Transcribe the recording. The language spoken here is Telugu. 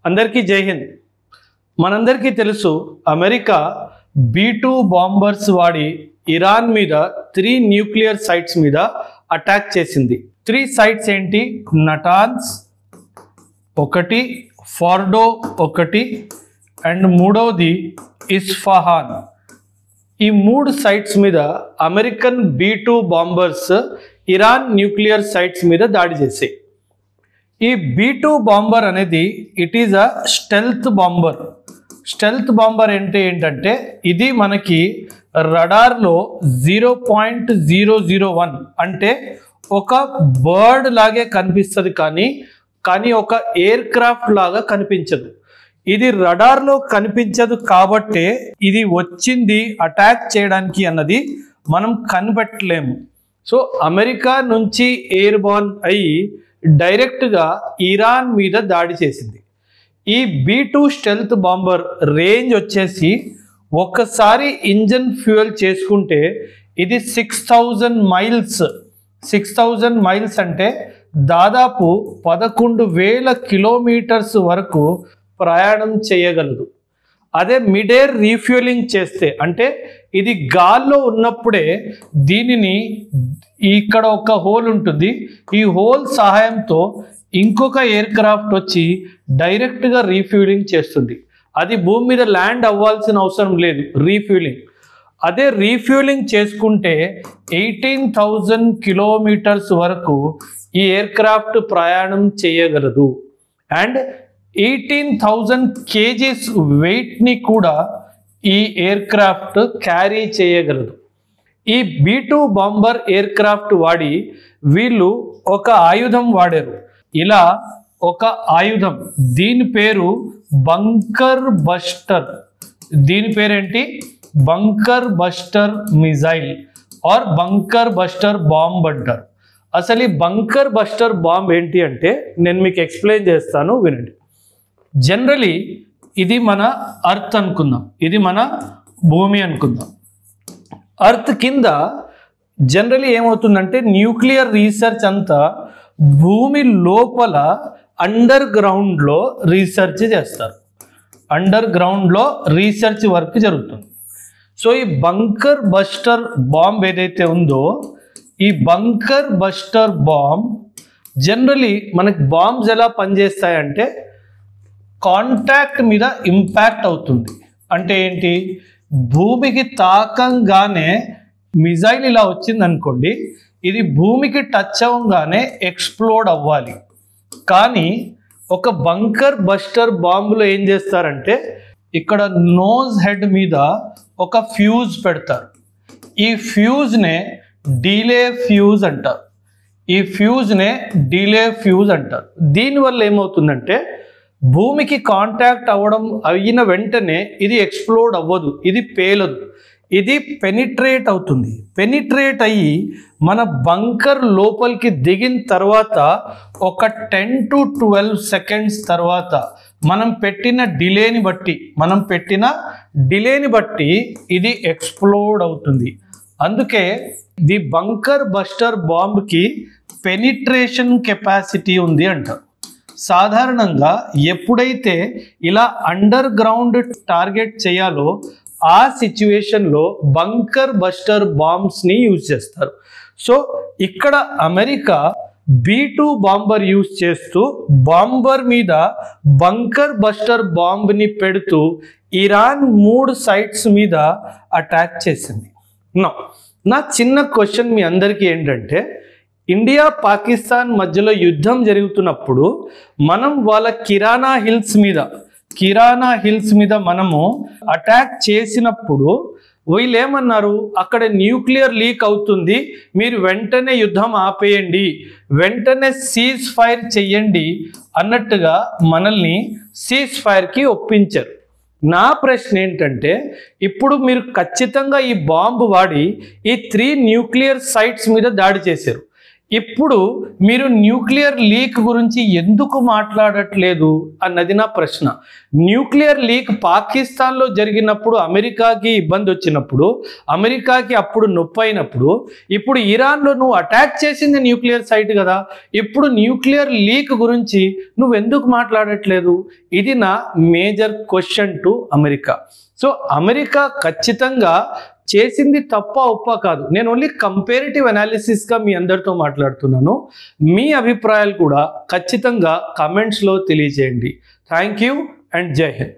అందరికీ జై హింద్. మనందరికీ తెలుసు అమెరికా B2 బాంబర్స్ వాడి ఇరాన్ మీద 3 న్యూక్లియర్ సైట్స్ మీద అటాక్ చేసింది. 3 సైట్స్ ఏంటి? నటాన్స్ ఒకటి, ఫార్డో ఒకటి అండ్ మూడవది ఇస్ఫహాన్. ఈ 3 సైట్స్ మీద American B2 bombers Iran nuclear sites మీద దాడి చేసాయి. ఈ B2 బాంబర్ అనేది it is a stealth bomber. Stealth bomber అంటే ఏంటంటే ఇది మనకి రడార్లో 0.001 అంటే ఒక బర్డ్ లాగే కనిపిస్తుంది, కానీ ఒక ఎయిర్ క్రాఫ్ట్ లాగా కనిపించదు. ఇది రడార్లో కనిపించదు కాబట్టే ఇది వచ్చింది అటాక్ చేయడానికి అన్నది మనం కనిపెట్టలేము. సో అమెరికా నుంచి ఎయిర్ బార్న్ అయ్యి డైరెక్ట్గా ఇరాన్ మీద దాడి చేసింది. ఈ B2 స్టెల్త్ బాంబర్ రేంజ్ వచ్చేసి ఒక్కసారి ఇంజన్ ఫ్యూయల్ చేసుకుంటే ఇది 6000 మైల్స్. 6000 మైల్స్ అంటే దాదాపు 11,000 కిలోమీటర్స్ వరకు ప్రయాణం చేయగలదు. అదే మిడ్ ఎయిర్ రీఫ్యూలింగ్ చేస్తే అంటే ఇది గాల్లో ఉన్నప్పుడే దీనిని ఇక్కడ ఒక హోల్ ఉంటుంది, ఈ హోల్ సహాయంతో ఇంకొక ఎయిర్ క్రాఫ్ట్ వచ్చి డైరెక్ట్గా రీఫ్యూలింగ్ చేస్తుంది. అది భూమి మీద ల్యాండ్ అవ్వాల్సిన అవసరం లేదు రీఫ్యూలింగ్. అదే రీఫ్యూలింగ్ చేసుకుంటే 18,000 కిలోమీటర్స్ వరకు ఈ ఎయిర్ క్రాఫ్ట్ ప్రయాణం చేయగలదు. అండ్ 18,000 కేజీస్ వెయిట్ని కూడా ఈ ఎయిర్ క్రాఫ్ట్ క్యారీ చేయగలదు. ఈ B2 బాంబర్ ఎయిర్ క్రాఫ్ట్ వాడి వీళ్ళు ఒక ఆయుధం వాడారు. ఇలా ఒక ఆయుధం, దీని పేరు బంకర్ బస్టర్. దీని పేరేంటి? Bunker buster missile or bunker buster bomb అంటారు. అసలు ఈ బంకర్ బస్టర్ బాంబ్ ఏంటి అంటే నేను మీకు ఎక్స్ప్లెయిన్ చేస్తాను, వినండి. జనరలీ ఇది మన అర్త్ అనుకుందాం, ఇది మన భూమి అనుకుందాం. అర్త్ కింద జనరలీ ఏమవుతుందంటే న్యూక్లియర్ రీసెర్చ్ అంతా భూమి లోపల అండర్ గ్రౌండ్లో రీసెర్చ్ చేస్తారు. అండర్ గ్రౌండ్లో రీసెర్చ్ వర్క్ జరుగుతుంది. సో ఈ బంకర్ బస్టర్ బాంబ్ ఏదైతే ఉందో ఈ బంకర్ బస్టర్ బాంబ్ జనరలీ మనకి బాంబ్స్ ఎలా పనిచేస్తాయంటే కాంటాక్ట్ మీద ఇంపాక్ట్ అవుతుంది. అంటే ఏంటి? భూమికి తాకంగానే మిజైల్ ఇలా వచ్చింది అనుకోండి, ఇది భూమికి టచ్ అవ్వగానే ఎక్స్ప్లోడ్ అవ్వాలి. కానీ ఒక బంకర్ బస్టర్ బాంబులో ఏం చేస్తారంటే ఇక్కడ నోజ్ హెడ్ మీద ఒక ఫ్యూజ్ పెడతారు. ఈ ఫ్యూజ్నే డిలే ఫ్యూజ్ అంటారు. ఈ ఫ్యూజ్నే డిలే ఫ్యూజ్ అంటారు. దీనివల్ల ఏమవుతుందంటే భూమికి కాంటాక్ట్ అయిన వెంటనే ఇది ఎక్స్ప్లోడ్ అవ్వదు, ఇది పేలదు, ఇది పెనిట్రేట్ అవుతుంది. పెనిట్రేట్ అయ్యి మన బంకర్ లోపలికి దిగిన తర్వాత ఒక 10 to 12 సెకండ్స్ తర్వాత మనం పెట్టిన డిలేని బట్టి ఇది ఎక్స్ప్లోడ్ అవుతుంది. అందుకే ది బంకర్ బస్టర్ బాంబ్కి పెనిట్రేషన్ కెపాసిటీ ఉంది అంటారు. సాధారణంగా ఎప్పుడైతే ఇలా అండర్ గ్రౌండ్ టార్గెట్ చేయాలో ఆ సిచ్యువేషన్లో బంకర్ బస్టర్ బాంబ్స్ని యూజ్ చేస్తారు. సో ఇక్కడ అమెరికా B2 బాంబర్ యూజ్ చేస్తూ బాంబర్ మీద బంకర్ బస్టర్ బాంబ్ని పెడుతూ ఇరాన్ 3 సైట్స్ మీద అటాక్ చేసింది. నా చిన్న క్వశ్చన్ మీ అందరికీ ఏంటంటే ఇండియా పాకిస్తాన్ మధ్యలో యుద్ధం జరుగుతున్నప్పుడు మనం వాళ్ళ కిరాణా హిల్స్ మీద మనము అటాక్ చేసినప్పుడు వీళ్ళు ఏమన్నారు? అక్కడ న్యూక్లియర్ లీక్ అవుతుంది, మీరు వెంటనే యుద్ధం ఆపేయండి, వెంటనే సీజ్ ఫైర్ చెయ్యండి అన్నట్టుగా మనల్ని సీజ్ ఫైర్కి ఒప్పించారు. నా ప్రశ్న ఏంటంటే ఇప్పుడు మీరు ఖచ్చితంగా ఈ బాంబు వాడి ఈ 3 న్యూక్లియర్ సైట్స్ మీద దాడి చేశారు. ఇప్పుడు మీరు న్యూక్లియర్ లీక్ గురించి ఎందుకు మాట్లాడట్లేదు అన్నది నా ప్రశ్న. న్యూక్లియర్ లీక్ పాకిస్తాన్లో జరిగినప్పుడు అమెరికాకి ఇబ్బంది వచ్చినప్పుడు, అమెరికాకి అప్పుడు నొప్పి అయినప్పుడు, ఇప్పుడు ఇరాన్లో నువ్వు అటాక్ చేసింది న్యూక్లియర్ సైట్ కదా, ఇప్పుడు న్యూక్లియర్ లీక్ గురించి నువ్వు ఎందుకు మాట్లాడట్లేదు? ఇది నా major question to America. So America ఖచ్చితంగా చేసింది తప్ప ఒప్ప కాదు. నేను ఓన్లీ కంపేరిటివ్ అనాలిసిస్గా మీ అందరితో మాట్లాడుతున్నాను. మీ అభిప్రాయాలు కూడా ఖచ్చితంగా కామెంట్స్లో తెలియజేయండి. థ్యాంక్ యూ అండ్ జై హింద్.